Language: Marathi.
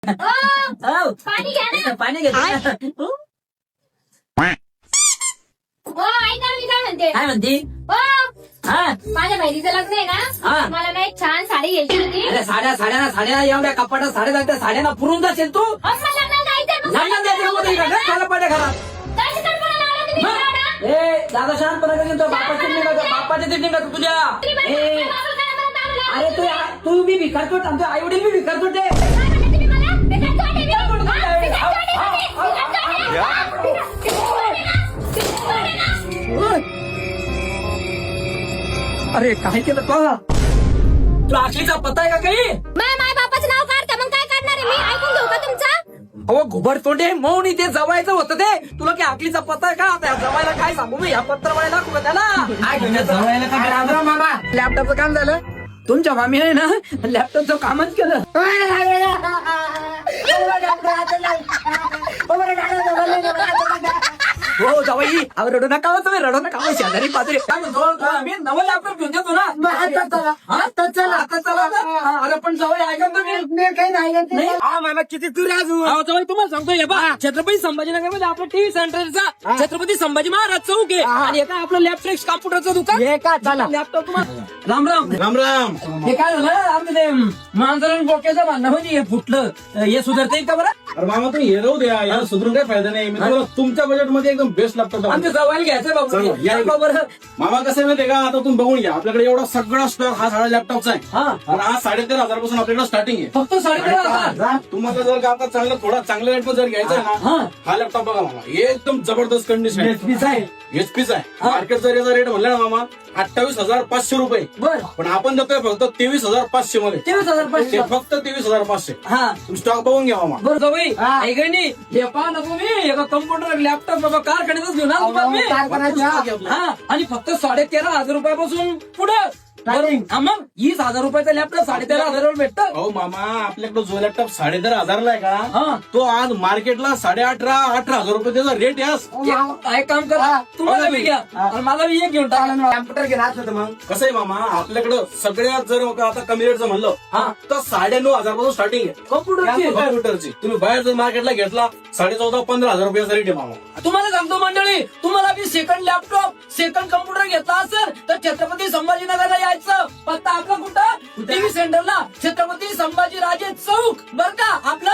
पाणी घ्या ना. पाणी घेतो. हो ऐका मी काय म्हणते. काय म्हणती? हो हा माझ्या बहिणीचं लग्न आहे हा. ना. मला ना एक छान साडी घ्यायची होती. अरे साड्या एवढ्या कपाटात साड्या जाते साड्यांना पुरून जाशील तू. मला लग्नाला जायचंय मग. लग्नात जायचं का मध्ये इकडं? चला पडे घरात. काय तडफडायला लागला तुम्ही मग? एवढा? ए दादा शांतपणा करून तो बापाची निघा तुझ्या. तुम्ही बरं ए, काय वापर करा बरं चांगलं. अरे तू बी भिकारतो आमचे आई वडील बी भिकारतो ते. काय म्हणले तुम्ही मला? बेकार तोंड आहे मी. हा? बेकार तोंड आहे माझे. बेकार तोंड आहे. बेकार तोंड आहे ना. बेकार तोंड आहे ना. अरे काय केलं का तुला आखलीचा पत्ता आहे का काही? माय बापाचं नाव काढता मग काय करणार आहे मी? ऐकून घेऊ का तुमचं? अहो घुबड तोंडे मौनी ते जवायचं होतं ते. तुला काय आखलीचा पत्ता आहे का? आता जवायला काय सांगू मी? या पत्रवाळ्याला दाखवू का त्याला? काय जवायला काय राम मामा लॅपटॉपचं काम झालं. तुमच्या मामी आहे ना लॅपटॉपचं कामच केलं. हो जावाई अहो रडू नका हो तुम्ही रडू नका हो शेजारी पाजारी काय म्हणतो मी नवं लॅपटॉप घेऊन देतो ना. आता चला अरे पण जावाई ऐका तुम्ही काही नाही हा मामा किती दूर अजून. अहो जावाई तुम्हाला सांगतो हे बा छत्रपती संभाजीनगर मध्ये आपलं टीव्ही सेंटरचा छत्रपती संभाजी महाराज चौक आहे आणि एका आपलं लॅपटॉप कॉम्प्युटरचं दुकान लॅपटॉप तुम्हाला राम राम राम राम. हे काय झालं आमचं ते मांजरण बोक्याचं भांडण म्हणजे हे फुटलं हे सुधारता का बरं. अरे मामा तुम्ही हे राहू द्या याला सुधरून काही फायदा नाही. मी तुम्हाला तुमच्या बजेटमध्ये एकदम बेस्ट लॅपटॉप आमच्या जवायला घ्यायचं बाबा चला, या. या बरं. मामा कसं आहे माहितीये का आता तुम्ही बघून घ्या आपल्याकडे एवढा सगळा स्टॉक हा साडा लॅपटॉपचा आहे. हा आणि आज 13,500 पासून आपल्याकडे स्टार्टिंग आहे. फक्त 13,500. तुम्हाला जर का आता चांगलं थोडा चांगल्या रेट जर घ्यायचा आहे ना हा हा लॅपटॉप बघा मामा एकदम जबरदस्त कंडिशन HP आहे. एचपीचा आहे. मार्केट जर याचा रेट म्हणला ना मामा 28,500 रुपये बर पण आपण देतोय फक्त 23,500 मध्ये. 23,500. ते फक्त 23,500. हा तुम्ही स्टॉक बघून घ्या मामा. बरं जाऊ ऐका नाही हे पहा नको मी एका कम्प्युटर लॅपटॉप बाबा कारखान्यातच घेऊन आलो तुम्हाला मी. हा आणि फक्त 13,500 रुपयापासून पुढं मग 20,000 रुपयाचा लॅपटॉप 13,500 वर भेटतं. अहो मामा आपल्याकडे जो लॅपटॉप 13,500 आहे हा. का तो आज मार्केटला 18,000 रुपये त्याचा रेट यास. काय काम करा तुम्हाला बी घ्या आणि मला बी एक घेऊन टाका कम्प्युटर घेणार होतं मग. कसं आहे मामा आपल्याकडं सगळ्यात जर का आता कमी रेटचं म्हणलं हा. तर 9,500 पासून स्टार्टिंग आहे कम्प्युटरची कॉम्प्युटरची. तुम्ही बाहेर जर मार्केटला घेतला 14,000-15,000 रुपयाचा रेट आहे मामा. तुम्हाला सांगतो मंडळी तुम्हाला बी सेकंड लॅपटॉप सेकंड कम्प्युटर घेतला असेल तर छत्रपती संभाजीनगरला यायचं. पत्ता आपला कुठं टीव्ही सेंटरला छत्रपती संभाजीराजे चौक बर का आपलं